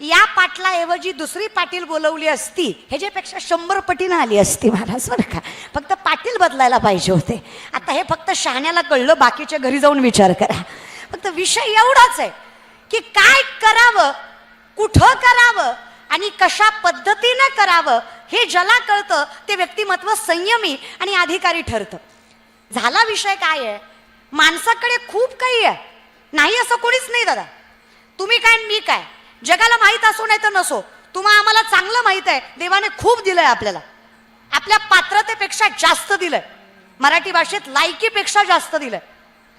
या पाटलाऐवजी दुसरी पाटील बोलवली असती ह्याच्यापेक्षा 100 पटीनं आली असती महाराज बरं का. फक्त पाटील बदलायला पाहिजे होते. आता हे फक्त शहाण्याला कळलं, बाकीच्या घरी जाऊन विचार करा. फक्त विषय एवढाच आहे की काय करावं, कुठं करावं आणि कशा पद्धतीनं करावं हे ज्याला कळतं ते व्यक्तिमत्व संयमी आणि अधिकारी ठरतं. झाला विषय काय आहे, माणसाकडे खूप काही आहे, नाही असं कोणीच नाही दादा. तुम्ही काय मी काय, जगाला माहीत असो नाही तर नसो, तुम्हाला आम्हाला चांगलं माहीत आहे देवाने खूप दिलंय आपल्याला. आपल्या पात्रतेपेक्षा जास्त दिलंय, मराठी भाषेत लायकीपेक्षा जास्त दिलंय.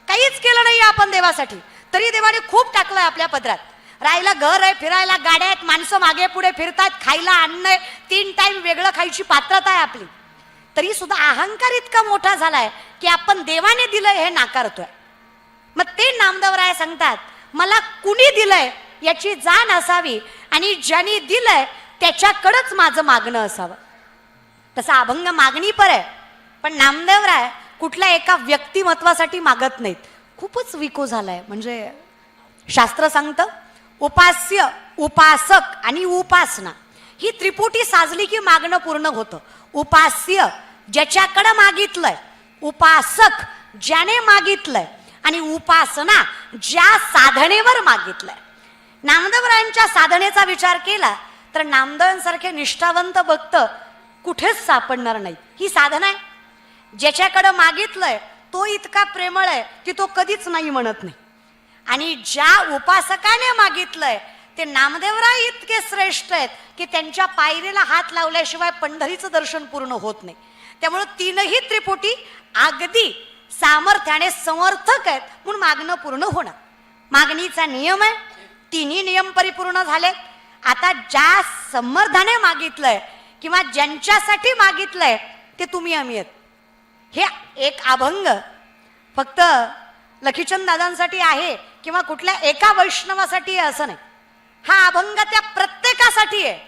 काहीच केलं नाही आपण देवासाठी, तरी देवाने खूप टाकलंय आपल्या पदरात. राहायला घर आहे, फिरायला गाड्या आहेत, माणसं मागे पुढे फिरतात, खायला अन्न आहे, 3 टाइम वेगळं खायची पात्रता आहे आपली. तरी सुद्धा अहंकार इतका मोठा झालाय की आपण देवाने दिलंय हे नाकारतोय. मग ते नामदेवराय सांगतात, मला कुणी दिलंय याची जाण असावी आणि ज्यांनी दिलंय त्याच्याकडेच माझं मागणं असावं. तसा अभंग मागणी पर आहे, पण नामदेवराय कुठल्या एका व्यक्तिमत्वासाठी मागत नाहीत. खूपच विको झालाय. म्हणजे शास्त्र सांगतं उपास्य, उपासक आणि उपासना ही त्रिपुटी साजली की मागणं पूर्ण होतं. उपास्य ज्याच्याकडे मागितलंय, उपासक ज्याने मागितलंय आणि उपासना ज्या साधनेवर मागितलंय. नामदेवरायांच्या साधनेचा विचार केला तर नामदेवांसारखे निष्ठावंत भक्त कुठेच सापडणार नाहीत. ही साधना आहे. ज्याच्याकडे मागितलंय तो इतका प्रेमळ आहे की तो कधीच नाही म्हणत नाही. आणि ज्या उपासकाने मागितलंय ते नामदेवराय इतके श्रेष्ठ आहेत की त्यांच्या पायरीला हात लावल्याशिवाय पंढरीचं दर्शन पूर्ण होत नाही. त्यामुळे तीनही त्रिपुटी अगदी सामर्थ्याने समर्थक आहेत म्हणून मागणं पूर्ण होणार. मागणीचा नियम आहे, तिन्ही नियम परिपूर्ण झाले. आता ज्या समर्थाने मागितलंय किंवा ज्यांच्यासाठी मागितलंय ते तुम्ही आम्ही आहेत. हे एक अभंग फक्त लखीचंद दादांसाठी आहे किंवा कुठल्या एका वैष्णवासाठी आहे असं नाही. हा अभंग त्या प्रत्येकासाठी आहे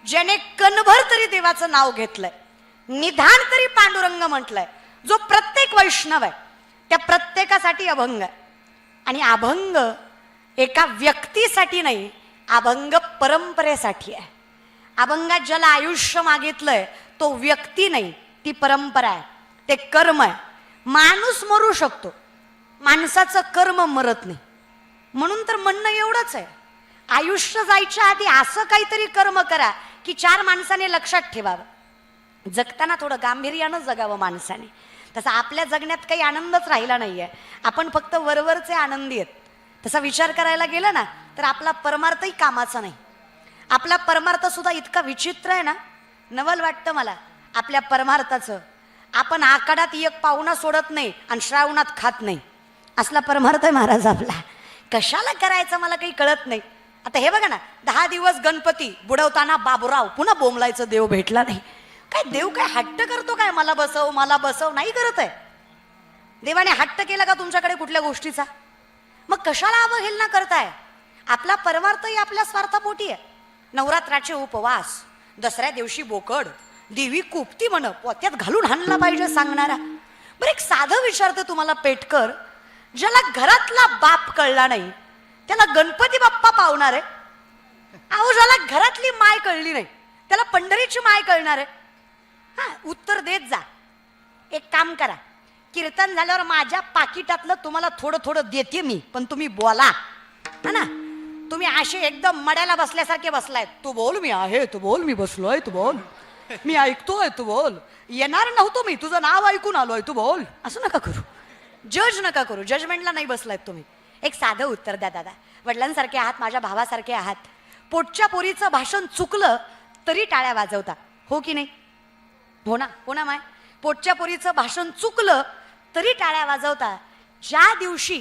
ज्याने कणभर तरी देवाचं नाव घेतलंय, निधान तरी पांडुरंग म्हटलंय. जो प्रत्येक वैष्णव आहे त्या प्रत्येकासाठी अभंग आहे. आणि अभंग एका व्यक्तीसाठी नाही, अभंग परंपरेसाठी आहे. अभंगात ज्याला आयुष्य मागितलंय तो व्यक्ती नाही, ती परंपरा आहे, ते कर्म आहे. माणूस मरू शकतो, माणसाचं कर्म मरत नाही. म्हणून तर म्हणणं एवढंच आहे, आयुष्य जायच्या आधी असं काहीतरी कर्म करा की 4 माणसाने लक्षात ठेवावं. जगताना थोडं गांभीर्यानं जगावं माणसाने. तसा आपल्या जगण्यात काही आनंदच राहिला नाहीये, आपण फक्त वरवरचे आनंदी आहेत. तसा विचार करायला गेला ना तर आपला परमार्थही कामाचा नाही. आपला परमार्थ सुद्धा इतका विचित्र आहे ना, नवल वाटतं मला आपल्या परमार्थाचं. आपण आखाडात एक पाहुणा सोडत नाही आणि श्रावणात खात नाही, असला परमार्थ आहे महाराज आपला. कशाला करायचं मला काही कळत नाही. आता हे बघा ना, 10 दिवस गणपती बुडवताना बाबूराव पुन्हा बोंबलायचं देव भेटला नाही. काय देव काय हट्ट करतो काय, मला बसव मला बसव, नाही करत आहे. देवाने हट्ट केला का तुमच्याकडे कुठल्या गोष्टीचा? मग कशाला अवहेलना करताय? आपला परमार्थही आपल्या स्वार्थापोटी आहे. नवरात्राचे उपवास, दसऱ्या दिवशी बोकड, देवी कुपती म्हण पोत्यात घालून हाणला पाहिजे सांगणारा. बरं एक साधं विचारतं तुम्हाला पेटकर, ज्याला घरातला बाप कळला नाही त्याला गणपती बाप्पा पावणार आहे? अहो ज्याला घरातली माय कळली नाही त्याला पंढरीची माय कळणार आहे? हा, उत्तर देत जा. एक काम करा, कीर्तन झाल्यावर माझ्या पाकिटातलं तुम्हाला थोडं थोडं देते मी, पण तुम्ही बोला. हा ना, तुम्ही असे एकदम मड्याला बसल्यासारखे बसलाय. तू बोल, मी आहे, तू बोल, मी बसलोय, तू बोल, मी ऐकतोय, तू बोल, येणार नव्हतो मी, तुझं नाव ऐकून आलोय, तू बोल. असं नका करू, जज नका करू, जजमेंटला नाही बसलायत तुम्ही. एक साधं उत्तर द्या दादा. वडिलांसारखे आहात, माझ्या भावासारखे आहात. पोटच्या पोरीचं भाषण चुकलं तरी टाळ्या वाजवता, हो की नाही? हो ना, हो ना माय. पोटच्या पोरीचं भाषण चुकलं तरी टाळ्या वाजवता. ज्या दिवशी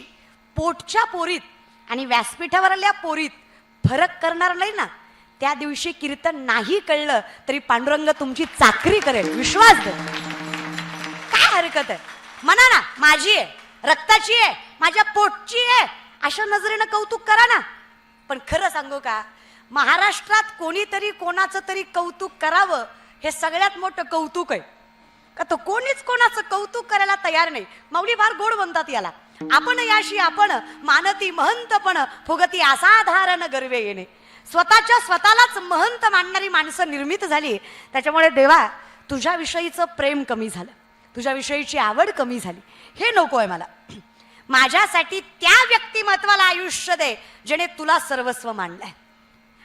पोटच्या पोरीत आणि व्यासपीठावरल्या पोरीत फरक करणार नाही ना, त्या दिवशी कीर्तन नाही कळलं तरी पांडुरंग तुमची चाकरी करेल, विश्वास दे. काय हरकत आहे? म्हणा ना, माझी आहे, रक्ताची आहे, माझ्या पोटची आहे, अशा नजरेनं कौतुक करा ना. पण खरं सांगू का, महाराष्ट्रात कोणीतरी कोणाचं तरी कौतुक करावं हे सगळ्यात मोठं कौतुक आहे. का तर कोणीच कोणाचं कौतुक करायला तयार नाही. माऊली फार गोड म्हणतात याला, आपण याशी आपण मानती महंतपण फुगती असाधारण गर्वे येणे. स्वतःलाच महंत मानणारी माणसं निर्मित झाली. त्याच्यामुळे देवा, तुझ्याविषयीचं प्रेम कमी झालं, तुझ्याविषयीची आवड कमी झाली. हे नको आहे मला. माझ्यासाठी त्या व्यक्तिमत्वाला आयुष्य दे जेणे तुला सर्वस्व मानलंय.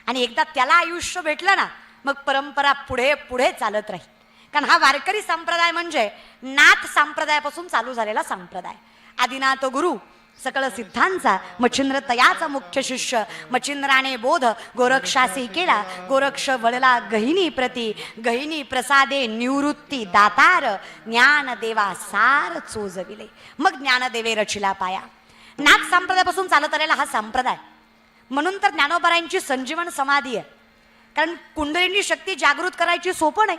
आणि एकदा त्याला आयुष्य भेटलं ना, मग परंपरा पुढे पुढे चालत राहील. कारण हा वारकरी संप्रदाय म्हणजे नाथ संप्रदायापासून चालू झालेला संप्रदाय. आदिनाथ गुरु सकळ सिद्धांचा, मच्छिंद्र तयाचा मुख्य शिष्य. मच्छिंद्राने बोध गोरक्षासी केला, गोरक्ष वळला गहिनी प्रती. गहिनी प्रसादे निवृत्ती दातार, ज्ञानदेवा सार चोजविले. मग ज्ञानदेवे रचिला पाया. नाथ संप्रदायापासून चालत आलेला हा संप्रदाय. म्हणून तर ज्ञानोबरायांची संजीवन समाधी आहे. कारण कुंडलिनी शक्ती जागृत करायची सोपं नाही.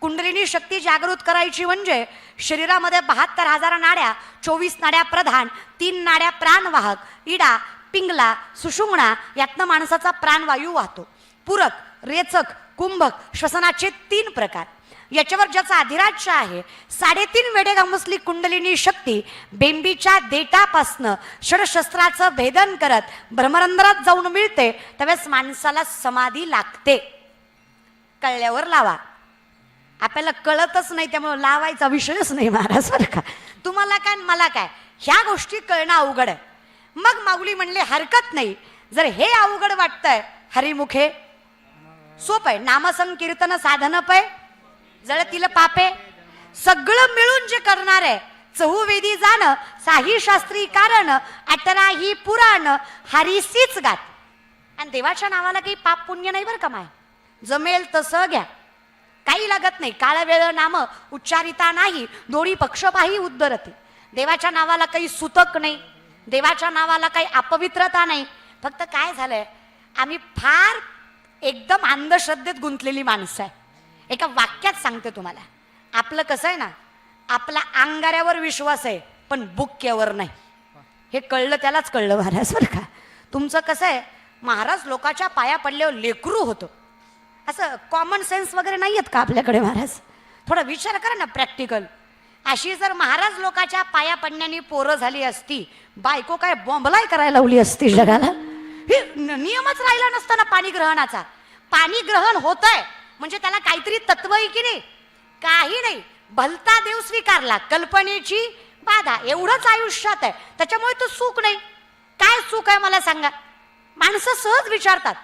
कुंडलिनी शक्ती जागृत करायची म्हणजे शरीरामध्ये 72,000 नाड्या, 24 नाड्या प्रधान, 3 नाड्या प्राणवाहक, इडा, पिंगला, सुषुम्ना, यातनं माणसाचा प्राणवायू वाहतो. पूरक, रेचक, कुंभक, श्वसनाचे 3 प्रकार. याच्यावर ज्याचा अधिराज्य आहे, 3.5 वेढे गमसली कुंडलिनी शक्ती बेंबीच्या देटापासनं षडशस्त्राचं भेदन करत भ्रमरंध्रात जाऊन मिळते. त्यावेळेस माणसाला समाधी लागते. कळल्यावर लावा. आपल्याला कळतच नाही, त्यामुळे लावायचा विषयच नाही महाराज बरं का. तुम्हाला काय मला काय, ह्या गोष्टी कळणं अवघड आहे. मग माऊली म्हणले हरकत नाही, जर हे अवघड वाटतंय, हरिमुखे सोप आहे. नामसंकीर्तन साधन पै जळतील पापे. सगळं मिळून जे करणार आहे, चहुवेदी जाणं, साही शास्त्री कारण, 18 ही पुराण, हरिसीच गात. आणि देवाच्या नावाला काही पाप पुण्य नाही बरं का माय. जमेल तसं घ्या, काही लागत नाही. काळ वेळ नाम उच्चारिता नाही, दोन्ही पक्षपाही उद्धरते. देवाच्या नावाला काही सुतक नाही, देवाच्या नावाला काही अपवित्रता नाही. फक्त काय झालंय, आम्ही फार एकदम अंधश्रद्धेत गुंतलेली माणसं आहे. एका वाक्यात सांगते तुम्हाला, आपलं कसं आहे ना, आपला अंगाऱ्यावर विश्वास आहे पण बुक्क्यावर नाही. हे कळलं त्यालाच कळलं महाराज बरं का. तुमचं कसं आहे, महाराज लोकाच्या पाया पडल्यावर लेकरू होतं. असं कॉमन सेन्स वगैरे नाही आहेत का आपल्याकडे महाराज? थोडा विचार करा ना प्रॅक्टिकल. अशी जर महाराज लोकाच्या पाया पडण्याने पोरं झाली असती, बायको काय बॉम्बलाय करायला लावली असती जगाला. हे नियमच राहिला नसता ना पाणीग्रहणाचा. पाणी ग्रहण होतंय म्हणजे त्याला काहीतरी तत्व आहे की नाही? काही नाही. भलता देव स्वीकारला, कल्पनेची बाधा, एवढंच आयुष्यात आहे. त्याच्यामुळे तो सुख नाही. काय सुख आहे मला सांगा? माणसं सहज विचारतात,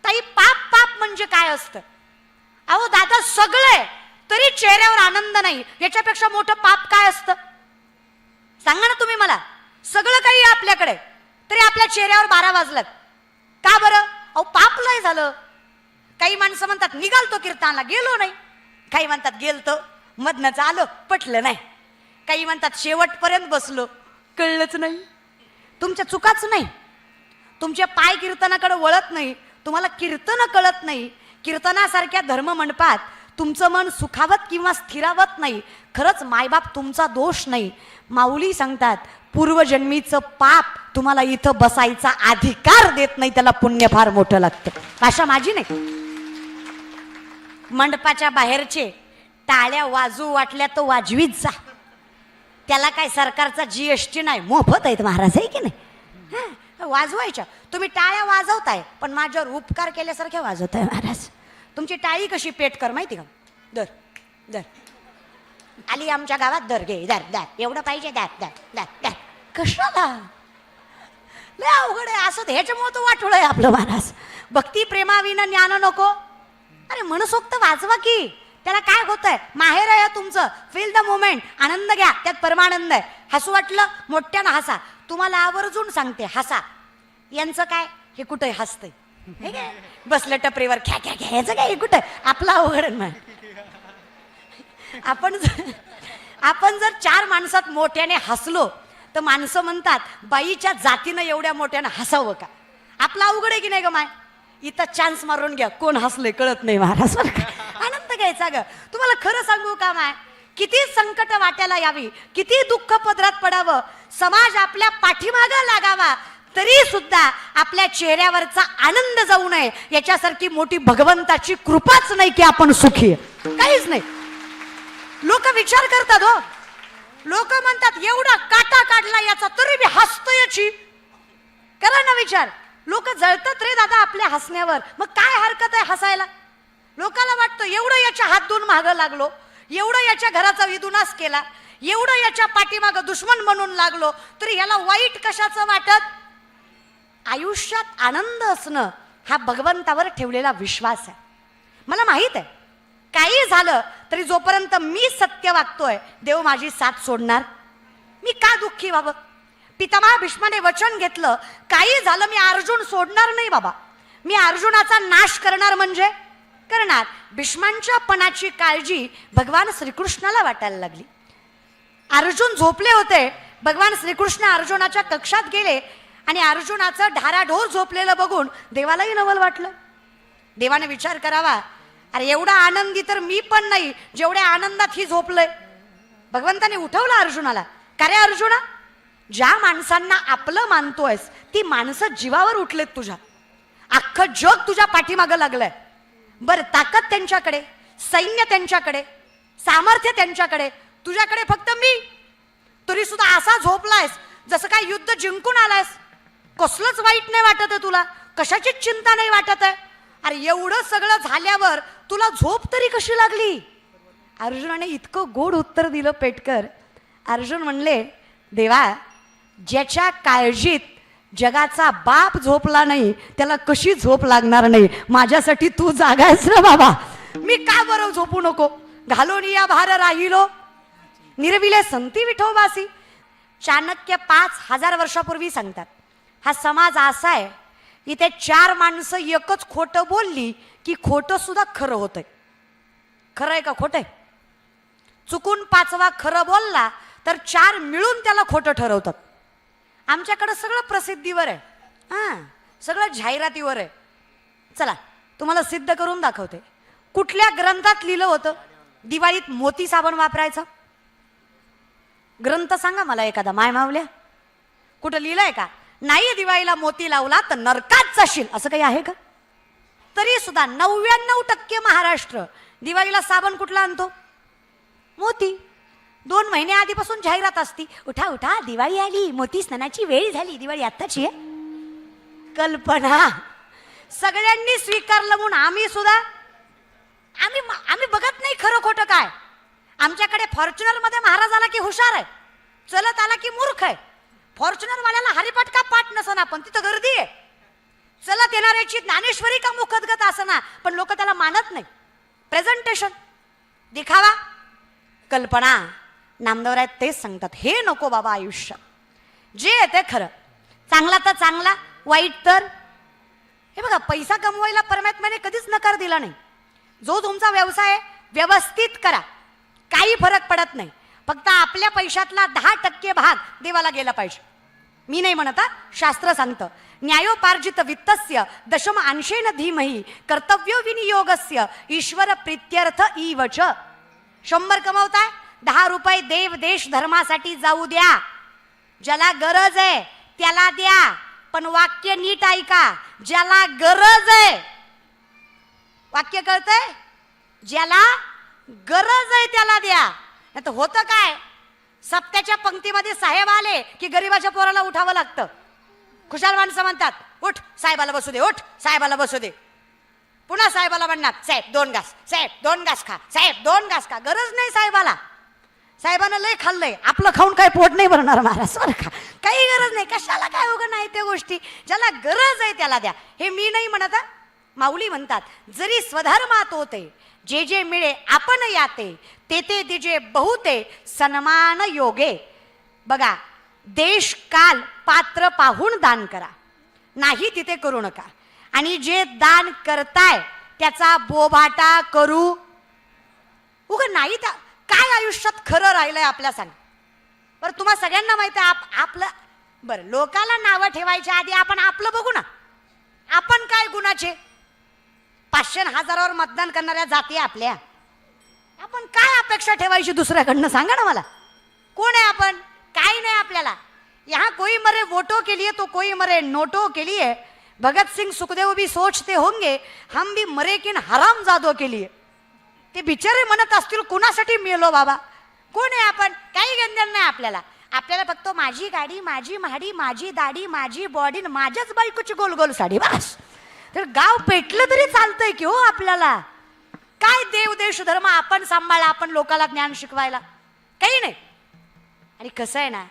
ताई पाप पाप म्हणजे काय असतं? अहो दादा, सगळं तरी चेहऱ्यावर आनंद नाही, याच्यापेक्षा मोठं पाप काय असतं? सांगा ना तुम्ही मला. सगळं काही आपल्याकडे, तरी आपल्या चेहऱ्यावर 12 वाजलात. का बरं? अहो पाप लय झालं. काही माणसं म्हणतात निघालतो कीर्तनाला, गेलो नाही. काही म्हणतात गेलतो, मधनच आलो, पटलं नाही. काही म्हणतात शेवटपर्यंत बसलो, कळलंच नाही. तुमच्या चुकाच नाही, तुमचे पाय कीर्तनाकडे वळत नाही, तुम्हाला कीर्तन कळत नाही. कीर्तनासारख्या धर्म मंडपात तुमचं मन सुखावत किंवा स्थिरावत नाही. खरंच मायबाप तुमचा दोष नाही. माऊली सांगतात, पूर्वजन्मीचं पाप तुम्हाला इथं बसायचा अधिकार देत नाही, त्याला पुण्य फार मोठं लागतं. भाषा माझी नाही. मंडपाच्या बाहेरचे टाळ्या वाजू वाटल्या तर वाजवीत जा. त्याला काय सरकारचा GST नाही, मोफत आहेत महाराज, आहे की नाही? वाजवायच्या. तुम्ही टाळ्या वाजवताय पण माझ्यावर उपकार केल्यासारख्या वाजवताय महाराज. तुमची टाळी कशी पेट कर माहिती का? दर दर आली आमच्या गावात, दर घे, दर दर एवढं पाहिजे, दर दर दर दर. कशाला? लय अवघड आहे असं. ह्याच्यामुळे तो वाटोळ आहे आपलं महाराज. भक्ती प्रेमाविना ज्ञान नको. अरे मनसोक्त वाजवा की, त्याला काय होतंय? माहेर आहे तुमचं, फील द मोमेंट, आनंद घ्या, त्यात परमानंद आहे. हसू वाटलं मोठ्यानं हसा. तुम्हाला आवर्जून सांगते हसा. यांचं काय, हे कुठे हसतंय? बसलं टपरीवर ख्या ख्या ख्या, याचं काय कुठं? आपला अवघड नाही. आपण जर 4 माणसात मोठ्याने हसलो तर माणसं म्हणतात बाईच्या जातीनं एवढ्या मोठ्यानं हसावं का? आपला अवघड आहे की नाही ग माय? इथं चान्स मारून घ्या, कोण हसले कळत नाही महाराज बरं का. आनंद घ्यायचा ग. तुम्हाला खरं सांगू का माय, किती संकट वाट्याला यावी, किती दुःख पदरात पडावं, समाज आपल्या पाठीमागं लागावा, तरी सुद्धा आपल्या चेहऱ्यावरचा आनंद जाऊ नये, याच्यासारखी मोठी भगवंताची कृपाच नाही की आपण सुखी आहे. काहीच नाही. लोक विचार करतात हो. लोक म्हणतात एवढा काटा काढला याचा तरी मी हसतो याची. करा ना विचार. लोक जळतात रे दादा आपल्या हसण्यावर. मग काय हरकत आहे हसायला? लोकाला वाटतं एवढं याच्या हात धुवून मागं लागलो, एवढं याच्या घराचा विधुनाश केला, एवढं याच्या पाठीमागं दुश्मन म्हणून लागलो, तरी ह्याला वाईट कशाचं वाटत? आयुष्यात आनंद असणं हा भगवंतावर ठेवलेला विश्वास आहे. मला माहित आहे काही झालं तरी जोपर्यंत मी सत्य वागतोय देव माझी साथ सोडणार. मी का दुःखी व्हावं? पितामह भीष्माने वचन घेतलं, काही झालं मी अर्जुन सोडणार नाही बाबा, मी अर्जुनाचा नाश करणार म्हणजे करणार. भीष्मांच्या पणाची काळजी भगवान श्रीकृष्णाला वाटायला लागली. अर्जुन झोपले होते, भगवान श्रीकृष्ण अर्जुनाच्या कक्षात गेले आणि अर्जुनाचं ढाराढोर झोपलेलं बघून देवालाही नवल वाटलं. देवाने विचार करावा, अरे एवढा आनंदी तर मी पण नाही जेवढ्या आनंदात ही झोपलंय. भगवंताने उठवलं अर्जुनाला. का रे अर्जुना, ज्या माणसांना आपलं मानतोयस ती माणसं जीवावर उठलेत तुझ्या, अख्खं जग तुझ्या पाठीमागं लागलंय. बरं, ताकद त्यांच्याकडे, सैन्य त्यांच्याकडे, सामर्थ्य त्यांच्याकडे, तुझ्याकडे फक्त मी. तरी सुद्धा असा झोपलायस जसं काय युद्ध जिंकून आलायस. कसलंच वाईट नाही वाटत आहे तुला, कशाचीच चिंता नाही वाटत आहे. अरे एवढं सगळं झाल्यावर तुला झोप तरी कशी लागली? अर्जुनाने इतकं गोड उत्तर दिलं पेटकर. अर्जुन म्हणले, देवा, ज्याच्या काळजीत जगाचा बाप झोपला नाही त्याला कशी झोप लागणार नाही? माझ्यासाठी तू जागा आहेस रे बाबा, मी का बरं झोपू नको? घालून या भार राहिलो निर्विले संती विठोबासी. चाणक्य 5000 वर्षापूर्वी सांगतात, हा समाज असा आहे इथे 4 माणसं एकच खोटं बोलली की खोटं सुद्धा खरं होतंय. खरं आहे का खोटं आहे? चुकून 5वा खरं बोलला तर 4 मिळून त्याला खोटं ठरवतात. आमच्याकडं सगळं प्रसिद्धीवर आहे, हां, सगळं जाहिरातीवर आहे. चला तुम्हाला सिद्ध करून दाखवते. कुठल्या ग्रंथात लिहिलं होतं दिवाळीत मोती साबण वापरायचा? ग्रंथ सांगा मला एखादा, माय मावल्या. कुठं लिहिलंय का? नाही, दिवाळीला मोती लावला तर नरकात जाशील असं काही आहे का? तरी सुद्धा 99% महाराष्ट्र दिवाळीला साबण कुठला आणतो? मोती. 2 महिने आधीपासून जाहिरात असती, उठा उठा दिवाळी आली, मोती स्नानाची वेळ झाली. दिवाळी आत्ताची आहे. कल्पना. सगळ्यांनी स्वीकारलं म्हणून आम्ही सुद्धा आम्ही बघत नाही खरं खोटं काय. आमच्याकडे फॉर्च्युनर मध्ये महाराज आला की हुशार आहे, चलत आला की मूर्ख आहे. फॉर्च्युनर वाल्याला हरिपाठ का पाठ नसना पण तिथं गर्दी आहे. चलत येणाऱ्याची ज्ञानेश्वरी का मुखदगत असना पण लोक त्याला मानत नाही. प्रेझेंटेशन, दिखावा, कल्पना. नामदेवराय तेच सांगतात, हे नको बाबा आयुष्य. जे आहे ते खरं. चांगला तर चांगला, वाईट तर. हे बघा, पैसा कमवायला परमात्म्याने कधीच नकार दिला नाही. जो तुमचा व्यवसाय व्यवस्थित करा, काही फरक पडत नाही. फक्त आपल्या पैशातला 10% भाग देवाला गेला पाहिजे. मी नाही म्हणत, शास्त्र सांगतं, न्यायोपार्जित वित्तस्य दशम अंशेन धीमहि कर्तव्य विनियोगस्य ईश्वर प्रीत्यर्थ इवच. 100 कमवताय, 10 रुपये देव देश धर्मासाठी जाऊ द्या. ज्याला गरज आहे त्याला द्या, पण वाक्य नीट ऐका. ज्याला गरज आहे, वाक्य कळतंय? ज्याला गरज आहे त्याला द्या. नाही तर होतं काय, सप्त्याच्या पंक्तीमध्ये साहेब आले की गरीबाच्या पोराला उठावं लागतं. खुशाल माणसं म्हणतात, उठ साहेबाला बसू दे, उठ साहेबाला बसू दे. पुन्हा साहेबाला म्हणणार, साहेब 2 घास, साहेब 2 घास खा, साहेब 2 घास खा. गरज नाही साहेबाला. साहेबानं लय खाल्लंय, आपलं खाऊन काय पोट नाही भरणार महाराज बरं का. काही गरज नाही, कशाला काय उगं नाही त्या गोष्टी. ज्याला गरज आहे त्याला द्या. हे मी नाही म्हणत, माऊली म्हणतात, जरी स्वधर्मात होते जे जे मिळे आपण याते, ते ते दिजे बहुते सन्मान योगे. बघा, देश काल पात्र पाहून दान करा, नाही तिथे करू नका. आणि जे दान करताय त्याचा बोभाटा करू उगं नाही. त्या काय आयुष्यात खरं राहिलंय आपल्या? सांग बरं. तुम्हा सगळ्यांना माहिती आहे आपलं. बरं, लोकाला नावं ठेवायच्या आधी आपण आपलं बघू ना. आपण काय गुणाचे? 500 1000वर मतदान करणाऱ्या जाती आपल्या. आपण काय अपेक्षा ठेवायची दुसऱ्याकडनं? सांगा ना मला. कोण आहे आपण? काही नाही आपल्याला. यहाँ कोई मरे वोटों के लिए तो कोई मरे नोटों के लिए. भगत सिंह सुखदेव भी सोचते होंगे हम भी मरे किन हरामजादों के लिए. ते बिचारे म्हणत असतील कुणासाठी मेलो बाबा. कोण आहे आपण? काही घेणं नाही आपल्याला. आपल्याला फक्त माझी गाडी, माझी महाडी, माझी दाढी, माझी बॉडी, माझ्याच बायकोची गोल गोल साडी, बस. तर गाव पेटलं तरी चालतंय की हो आपल्याला. काय देव देश धर्म आपण सांभाळा, आपण लोकांना ज्ञान शिकवायला काही नाही. आणि कसं आहे ना,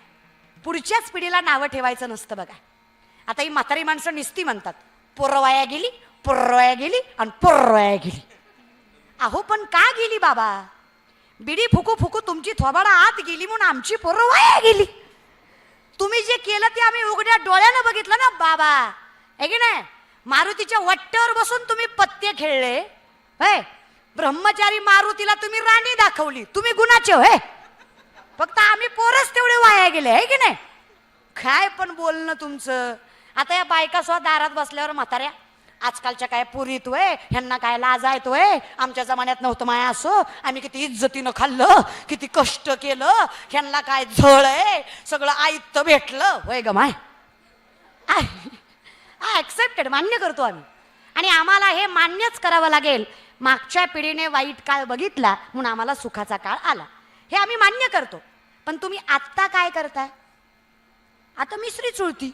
पुढच्याच पिढीला नावं ठेवायचं नसतं बघा. आता ही म्हातारी माणसं निस्ती म्हणतात, पोरवाया गेली, पोरवाया गेली आणि पोरवाया गेली. अहो पण का गेली बाबा? बिडी फुकू फुकू तुमची थोबाडा आत गेली म्हणून आमची पोरं वाया गेली. तुम्ही जे केलं ते आम्ही उघड्या डोळ्यानं बघितलं ना बाबा, आहे की नाही? मारुतीच्या वट्ट्यावर बसून तुम्ही पत्ते खेळले, होय? ब्रह्मचारी मारुतीला तुम्ही राणी दाखवली, तुम्ही गुणाचे होय. फक्त आम्ही पोरच तेवढे वाया गेले, आहे की नाही? काय पण बोलणं तुमचं. आता या बायका सुद्धा दारात बसल्यावर म्हाताऱ्या, आजकालच्या काय पुरीत वय, ह्यांना काय लाज आहेत वय, आमच्या जमान्यात नव्हतं माया असो, आम्ही किती इज्जतीनं खाल्लं, किती कष्ट केलं, ह्यांना काय झळ आहे, सगळं आयत्त भेटलं वय ग माय. ऍक्सेप्टेड, मान्य करतो आम्ही. आणि आम्हाला हे मान्यच करावं लागेल. मागच्या पिढीने वाईट काळ बघितला म्हणून आम्हाला सुखाचा काळ आला, हे आम्ही मान्य करतो. पण तुम्ही आत्ता काय करताय? आता मिसरी चुळती.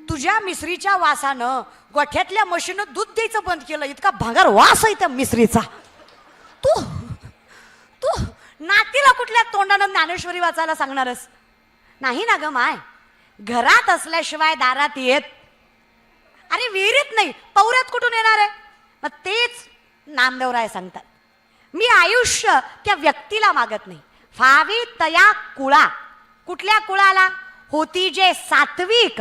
तुझ्या मिसरीच्या वासानं गोठ्यातल्या म्हशीनं दूध द्यायचं बंद केलं. इतका भांगार वास आहे त्या मिसरीचा. तू तू नातीला कुठल्या तोंडानं ज्ञानेश्वरी वाचायला सांगणारच नाही ना ग माय. घरात असल्याशिवाय दारात येत, अरे विहिरीत नाही पौऱ्यात कुठून येणार आहे? मग तेच नामदेवराय सांगतात, मी आयुष्य त्या व्यक्तीला मागत नाही, फावी तया कुळा. कुठल्या कुळाला? होती जे सात्विक,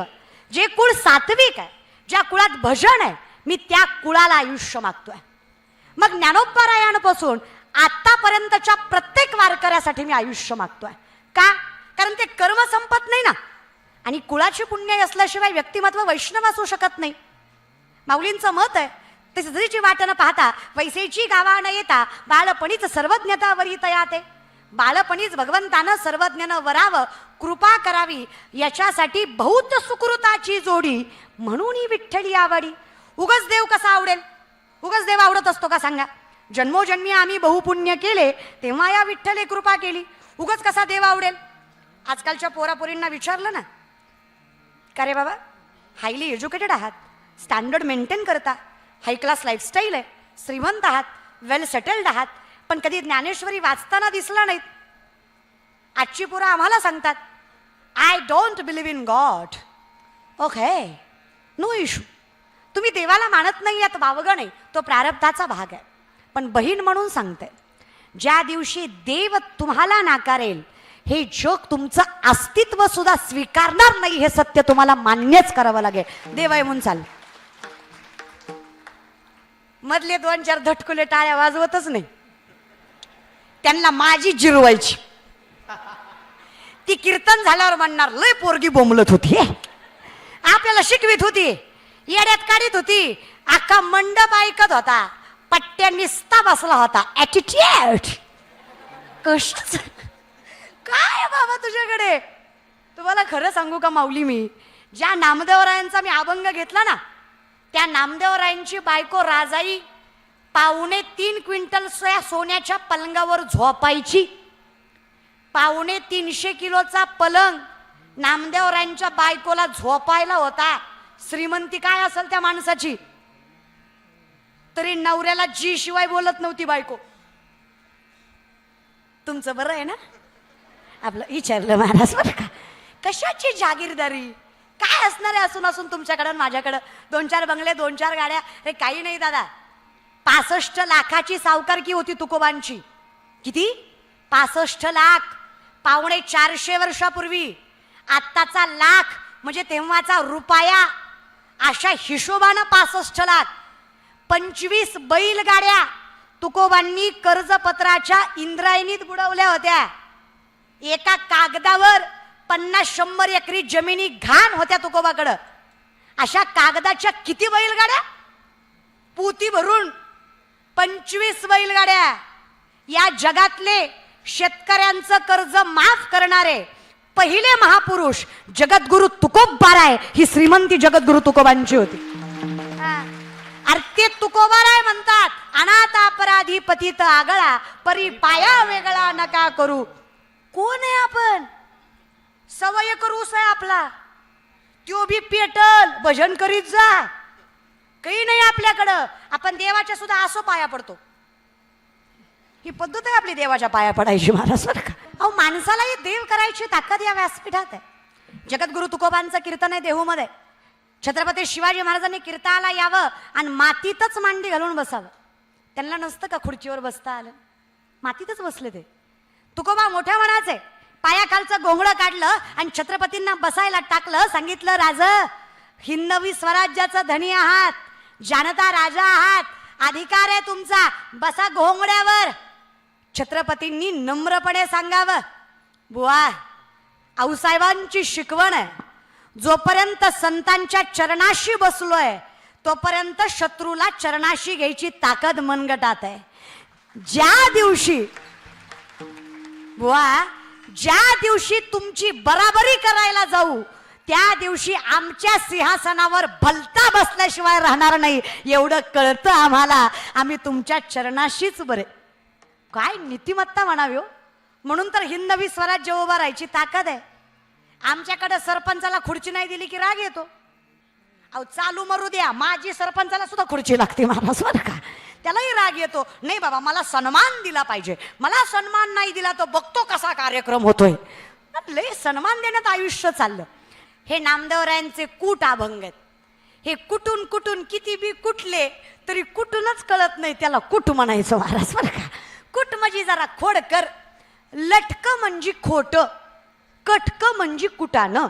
जे कुळ सात्विक आहे, ज्या कुळात भजन आहे, मी त्या कुळाला आयुष्य मागतोय. मग ज्ञानोबरायांपासून आतापर्यंतच्या प्रत्येक वारकऱ्यासाठी मी आयुष्य मागतोय. का? कारण ते कर्म संपत नाही ना, आणि कुळाची पुण्य असल्याशिवाय व्यक्तिमत्व वैष्णव असू शकत नाही. माऊलींचं मत आहे, ते सजरीची वाट न पाहता वैसेची गावा न येता बाळपणीच सर्वज्ञता वरी तयाते. बाळपणीच भगवंतानं सर्वज्ञानं वरावं, कृपा करावी, याच्यासाठी बहुत सुकृताची जोडी, म्हणून ही विठ्ठली आवडी. उगच देव कसा आवडेल? उगच देव आवडत असतो का सांगा? जन्मोजन्मी आम्ही बहुपुण्य केले तेव्हा या विठ्ठले कृपा केली. उगच कसा देव आवडेल? आजकालच्या पोरापोरींना विचारलं ना, का रे बाबा हायली एज्युकेटेड आहात, स्टँडर्ड मेंटेन करता, हाय क्लास लाईफस्टाईल आहे, श्रीमंत आहात, वेल सेटल्ड आहात, पण कधी ज्ञानेश्वरी वाचताना दिसला नाहीत. आजची पोरं आम्हाला सांगतात, I don't believe in God. Okay, no issue. तुम्ही देवाला मानत नाही यात वावगं नाही, तो प्रारब्धाचा भाग आहे. पण बहीण म्हणून सांगते, ज्या दिवशी देव तुम्हाला नाकारेल, हे जग तुमचं अस्तित्व सुद्धा स्वीकारणार नाही, हे सत्य तुम्हाला मान्यच करावं लागेल. देव आहे म्हणून चाल. मधले 2-4 धटकुले टाळ्या वाजवतच नाही, त्यांना माझी जिरवायची. ती कीर्तन झाल्यावर म्हणणार, लय पोरगी बोंबलत होती, आपल्याला शिकवित होती, येड्यात काढीत होती, अख्खा मंडप ऐकत होता, पट्ट्या निस्ता बसला होता. ॲटिट्यूड कशाच काय बाबा तुझ्याकडे? तुम्हाला खरं सांगू का माऊली, मी ज्या नामदेवरायांचा मी अभंग घेतला ना, त्या नामदेवरायांची बायको राजाई 2.25 क्विंटल सोन्याच्या पलंगावर झोपायची. 350 किलोचा पलंग नामदेवरायांच्या बायकोला झोपायला होता. श्रीमंती काय असेल त्या माणसाची, तरी नवऱ्याला जी शिवाय बोलत नव्हती बायको. तुमचं बरं आहे ना? आपलं विचारलं महाराज बरं का, कशाची जागीरदारी काय असणार आहे? असून असून तुमच्याकडं माझ्याकडं 2-4 बंगले, 2-4 गाड्या, हे काही नाही दादा. 65 लाखाची सावकारकी होती तुकोबांची. किती? 65 लाख. 450 वर्षापूर्वी. आत्ताचा लाख म्हणजे तेव्हाचा रुपया, अशा हिशोबानं 65 लाख. 25 बैलगाड्या तुकोबांनी कर्जपत्राच्या इंद्रायणीत बुडवल्या होत्या. एका कागदावर 50-100 एकरी जमिनी घाण होत्या तुकोबाकडं. अशा कागदाच्या किती बैलगाड्या? पोती भरून 25 बैलगाड्या. या जगातले शेतकऱ्यांचं कर्ज माफ करणारे पहिले महापुरुष जगद्गुरु तुकोबाराय. ही श्रीमंती जगद्गुरु तुकोबांची होती. अरे ते तुकोबाराय म्हणतात, अनाथ अपराधी पतित आगळा, परी पाया वेगळा नका करू. कोण आहे आपण? सवय करूस आहे आपला, त्यो बी पेटल, भजन करीत जा, काही नाही आपल्याकडं. आपण देवाच्या सुद्धा असो पाया पडतो. ही पद्धत आहे आपली देवाच्या पाया पडायची महाराज बरं का. अहो माणसालाही देव करायची ताकद या व्यासपीठात आहे. जगद्गुरु तुकोबांचं कीर्तन आहे देहूमध्ये. छत्रपती शिवाजी महाराजांनी कीर्तनाला यावं आणि मातीतच मांडी घालून बसावं. त्यांना नसतं का खुर्चीवर बसता आलं, मातीतच बसले ते. तुकोबा मोठ्या मनाचे, पायाखालचं गोंगडं काढलं आणि छत्रपतींना बसायला टाकलं. सांगितलं, राज हिंदवी स्वराज्याचं धनी आहात, जानता राजा आहात, अधिकार आहे तुमचा, बसा घोंगड्यावर. छत्रपतींनी नम्रपणे सांगावं, बुवा आऊसाहेबांची शिकवण आहे, जोपर्यंत संतांच्या चरणाशी बसलोय तोपर्यंत शत्रूला चरणाशी घ्यायची ताकद मनगटात आहे. ज्या दिवशी बुवा ज्या दिवशी तुमची बराबरी करायला जाऊ त्या दिवशी आमच्या सिंहासनावर भलता बसल्याशिवाय राहणार नाही, एवढं कळतं आम्हाला. आम्ही तुमच्या चरणाशीच बरे. काय नीतिमत्ता म्हणावी हो. म्हणून तर हिंदवी स्वराज्य उभा राहायची ताकद आहे. आमच्याकडे सरपंचाला खुर्ची नाही दिली की राग येतो. अहो चालू मरू द्या, माझी सरपंचाला सुद्धा खुर्ची लागते महाराज बरं का, त्यालाही राग येतो. नाही बाबा मला सन्मान दिला पाहिजे, मला सन्मान नाही दिला तर बघतो कसा कार्यक्रम होतोय. लय सन्मान देण्यात आयुष्य चाललं. हे नामदेवरायांचे कूट अभंग आहेत. हे कुठून कुठून किती बी कुठले तरी कुठूनच कळत नाही त्याला कुठ म्हणायचं महाराज बरं का. कुठ म्हणजे जरा खोड कर, लटक म्हणजे खोट, कटक म्हणजे कुटानं.